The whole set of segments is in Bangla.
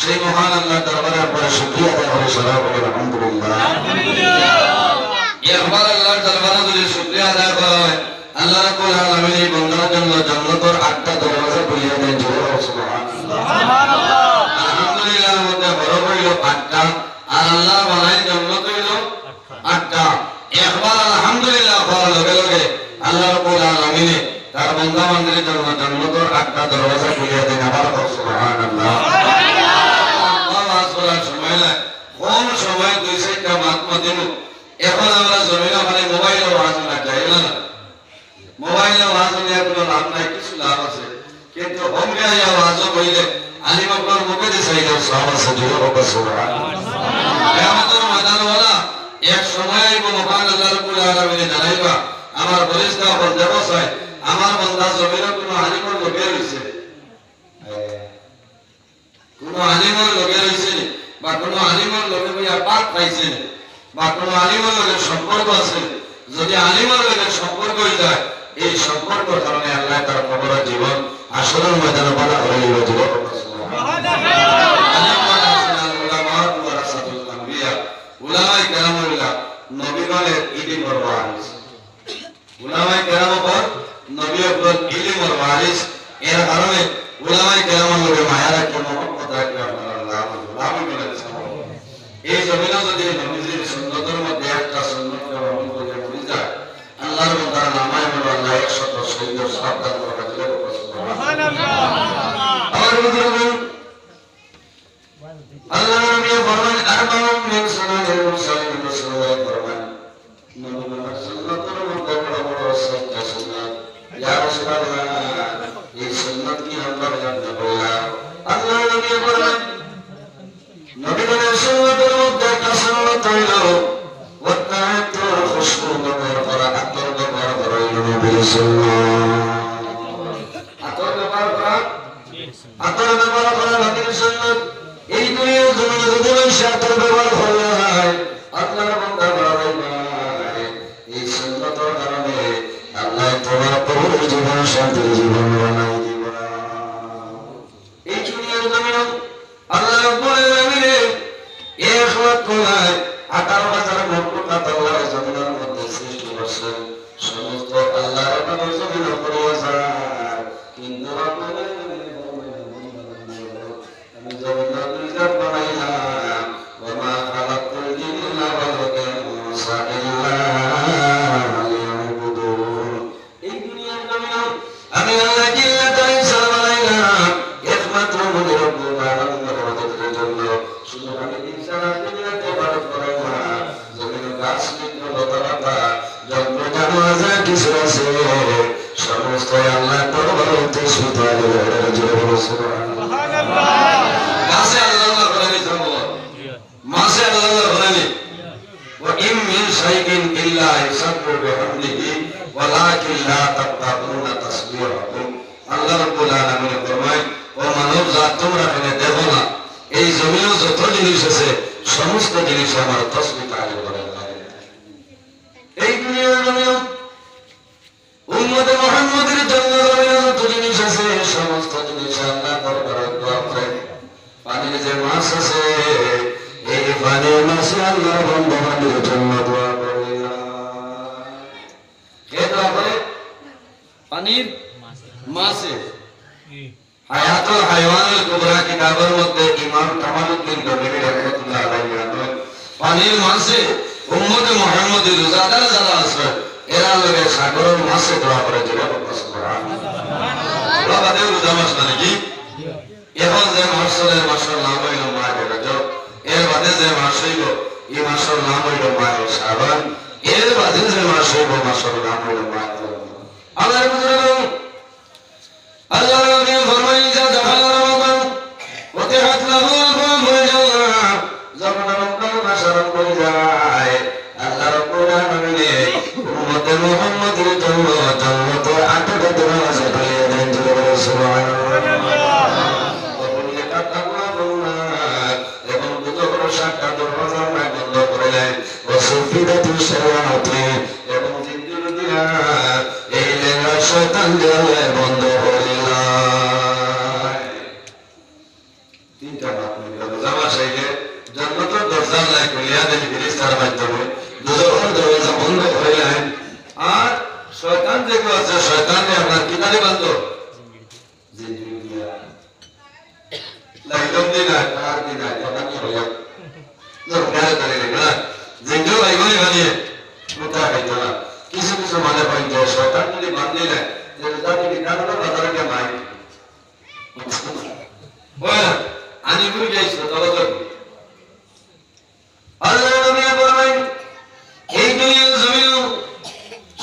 সেই মহান আল্লাহ দরবারে পরে শুকরিয়া আদায় করে সারা বলেন আলহামদুলিল্লাহ। আটটা আর আল্লাহ বানাই জান্নাত হইল আটটা একবার আলহামদুলিল্লাহ বলার লগে লগে আল্লাহ রাব্বুল আলামিন তার বান্দা বান্দির জন্য জান্নাতের আটটা দরজা খুলে দেন আবার সুবহানাল্লাহ আওয়াজ করার সময় না কোন সময় দুই চারটা মাতমা দিন এখন আমরা জমিনে মানে মোবাইলে ওয়াজ না যাই না মোবাইলে ওয়াজ নিয়ে কোনো লাভ নাই কিছু লাভ আছে কিন্তু হোমকে ওয়াজ কইলে আলিম আপনার মুখে দিছাই দাও সব আছে দুই হবে সুবহানাল্লাহ কিয়ামতের ময়দান ওয়ালা এক সময় আইব মহান আল্লাহ রাব্বুল আলামিন জানাইবা আমার ফেরেশতা বন্দা বসায় আমার বান্দা জমিনে কোনো আলিমের লোকে রইছে কোনো আলিমের লোকে রইছে বা কোনো আলিমের লোকে বইয়া পাক পাইছে বা কোনো আলিমের লোকে সম্পর্ক আছে যদি আলিমের লোকে সম্পর্ক হয়ে যায় এই সম্পর্কের কারণে আল্লাহ তার কবর জীবন আসরের ময়দানে বলা হয়ে গেল উলামায়ে কেরামুল্লাহ নবীগণের ইলমের ওয়ারিস উলামায়ে কেরাম পর নবীগণ ইলমের ওয়ারিস এর কারণে উলামায়ে কেরামের লগে মায়া রাখে মহব্বত রাখে আল্লাহ এই জমিনে যদি নবীজির সুন্নতের মধ্যে একটা সুন্নতকে আমল করে মরে যায় আল্লাহর বান্দার নামায় বলো আল্লাহ 100 শহীদের সওয়াব দান করে দিলে সুবহানাল্লাহ আর বুঝুন আল্লাহ নবী ফরমান আরবাউন মিন সুনানিল মুরসালিন রাসূলুল্লাহ ফরমান নবীর সুন্নতের মধ্যে বড় বড় সত্য সুন্নাত ইয়া রাসূলুল্লাহ এই সুন্নাত কি আমরা জানতে পারলাম আল্লাহ নবী ফরমান নবীর সুন্নতের মধ্যে একটা সুন্নাত হইল ওয়াতাতুল খুশবু ব্যবহার করা আতর ব্যবহার করা নবীর সুন্নাত আতর ব্যবহার করা নবীর সুন্নাত এই দুনিয়ার জমিনে যদি মানুষ আতর ব্যবহার করে হয় আল্লাহর বান্দা বাড়াই এই সুন্নতের কারণে আল্লাহ তোমার কবরের জীবন শান্তির জীবন বানাই দিব এই দুনিয়ার জমিনে আল্লাহ রাব্বুল আলামিন এক লক্ষ নয় 18,000 মখলুকাত আল্লাহর জমিনের মধ্যে সৃষ্টি করেছেন সমস্ত আল্লাহর বান্দার জমিনে পড়ে যায় কিন্তু আমি জমিনে দুইজন বানাইলাম ওয়া মা খালাকুল জিন্না ওয়াল ইনসা ইল্লা লিয়াবুদুন এই দুনিয়ার জমিনে আমি আল্লাহ জিল্লাতুল ইনসান বানাইলাম একমাত্র মনে রব্বুল আলামিন ইবাদতের জন্য শুধু আমি ইনসান দুনিয়াতে ইবাদত করি না জমিনে গাছ বৃক্ষ লতাপাতা যন্ত্র জানোয়ার কিছু আছে সমস্ত আল্লাহ দরবারে সুতালে জোরে সুবহানাল্লাহ মাসে আল্লাহ বলেনি সম্ভব মাসে আল্লাহ বলেনি ওয়া ইম মিন শাইইন ইল্লা ইসাব্বু বিহামদিহি ওয়ালাকিন লা তাফকাহুনা তাসবিহাহুম আল্লাহ রাব্বুল আলামিন ফরমায় ও মানব জাত তোমরা এখানে দেখো না এই জমিনে যত জিনিস আছে সমস্ত জিনিস আমার তাসবিহ তাআলা করে এই দুনিয়ার জমিনে উম্মতে মুহাম্মাদের জন্য যত জিনিস আছে সমস্ত জিনিস আল্লাহ দরবারে দোয়া করে পানির যে মাছ আছে এই পানির মাছে আল্লাহ বান্দাদের জন্য দোয়া করে কে দোয়া করে পানির মাছে হায়াতুল হায়াওয়ানুল কুবরা কিতাবের মধ্যে ইমাম কামালউদ্দিন গজনী রাহমাতুল্লাহ আলাইহি বলেন পানির মাছে উম্মতে মুহাম্মাদের রোজাদার যারা আছে এরা লগে সাগরের মাছে দোয়া করে দিলে সুবহানাল্লাহ বাবাদের রোজা মাস মানে কি এখন যে মাসের নাম হইল মাহে রজব এর বাদে যে মাস হইল এই মাসের নাম হইল মাহে শাবান এর বাদে যে মাস হইল মাসের নাম হইল মাহে আল্লাহর বুজুর্গ আল্লাহ নবী ফরমাই যা দাখাল রমাদান ওয়াতিহাত লাহু আবওয়াবুল জান্নাহ যখন রমজান মাস আরম্ভ হয়ে যায় আল্লাহ রাব্বুল আলামিন উম্মতে মুহাম্মাদের জন্য জান্নাতে 8টা দরজা খুলে দেন সুবহানাল্লাহ এবং দুটো সাতটা দরজা বন্ধ করে দেয় ওয়াসফিদাতুল শায়াতিন এবং জিন্নাতুরা এই লেখা শয়তান দিয়ে বন্ধ করে দেয় তিনটা বাত দরজা মাসাইলে জান্নাতের দরজা লাই খুলিয়া দেন ফেরেশতার মাধ্যমে দুজোর দরজা বন্ধ করে দেয় আর শয়তান যে আছে শয়তানে আপনার কিনারে বন্ধ জিন্নাতুরা লাইলম দিনা কার দিনা কথা কি হইয়া দরকার করে না যেগুলো ভাই মানে কোথা হইতো না কিছু কিছু মানে পাই যে শয়তান যদি বান্ধে নেয় যে জানি বিধানটা বাজারে কে মাই ওই আনি বুঝে যাইছো তবে তো আল্লাহ নবী বলেন এই দুনিয়ার জমিন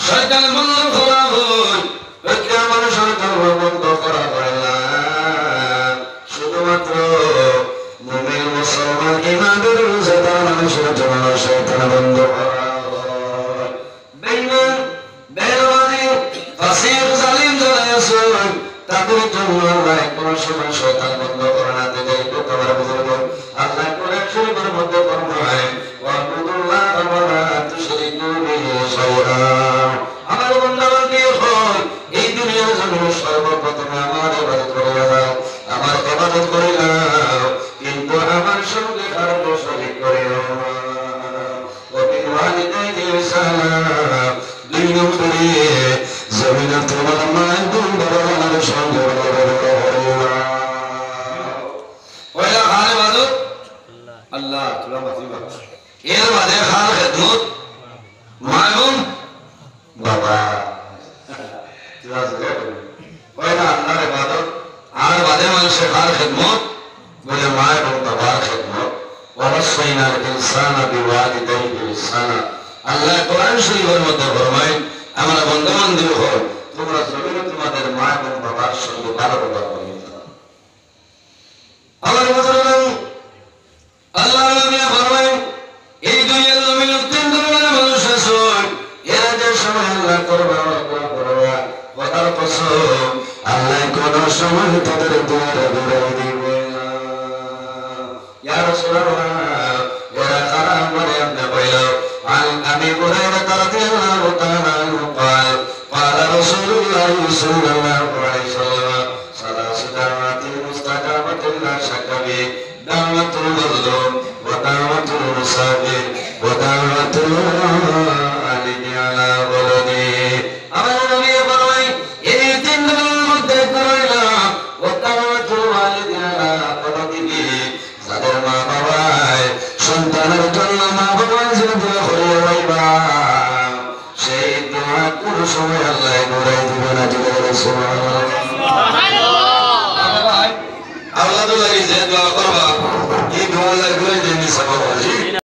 শয়তান বন্ধ করা হয় প্রত্যেক মানুষের কর্ম বন্ধ করা হয় না শুধুমাত্র মুমিন মুসলমান ইমানদার রোজাদার মানুষের জন্য শয়তান বন্ধ করা হয় বেঈমান বেঈমানি ফাসিক জালিম যারা আছে তাদের জন্য আল্লাহ কোন সময় শয়তান বন্ধ করে না দেয় তো তোমার বুঝলো আল্লাহ কোরআন শরীফের মধ্যে ফরমায় ওয়া আবুদুল্লাহ ওয়া লা তুশরিকু বিহি শাইআ আমার বান্দাকে হয় এই দুনিয়ার জন্য সর্বপ্রথম আমার ইবাদত করে নাও আমার ইবাদত করে নাও কিন্তু আমার সঙ্গে কারো শরীক করে না ওয়া বিল ওয়ালিদাইনি ইহসানা দুই নম্বরে জমিনে তোমার মায়ের দুই বাবার সঙ্গে পয়লা খান ইবাদত আল্লাহ তোরা মাতিবা এর বাদে খান খিদমত মায়ুম বাবা পয়লা আল্লাহর ইবাদত আর বাদে মানুষের খান খিদমত বলে মা এবং বাবার খিদমত ওয়াসাইনাল ইনসানা বিওয়ালিদাইহি ইহসানা আল্লাহ কোরআন শরীফের মধ্যে ফরমায় আমরা বন্ধু-বান্ধব হই তোমরা জমিনে তোমাদের মা এবং বাবার সঙ্গে ভালো ব্যবহার করবে আমার মুসলমান আল্লাহ নবী ফরমায় এই দুনিয়ার জমিনে তিন ধরনের মানুষ আছে এরা যে সময় আল্লাহ করবে কথার কসম আল্লাহ কোন সময় তাদের দুয়ারে ঘুরাই দিবে না ইয়া রাসূলুল্লাহ এরা কারা বলে আপনি বলল عن أبي هريرة رضي الله تعالى عنه قال قال رسول الله صلى الله عليه وسلم ثلاث دعوات مستجابة لا شك به دعوة المظلوم ودعوة المسافر ودعوة الوالد على ولده আমার নবী বলেন এই তিন দিনের মধ্যে কইলা ودعوة الوالد على ولده যাদের মা বাবা সন্তানের জন্য মা বাবার যদি হয়ে যাইবা সেই দোয়া কোন সময় আল্লাহ ঘুরাই দিবে না।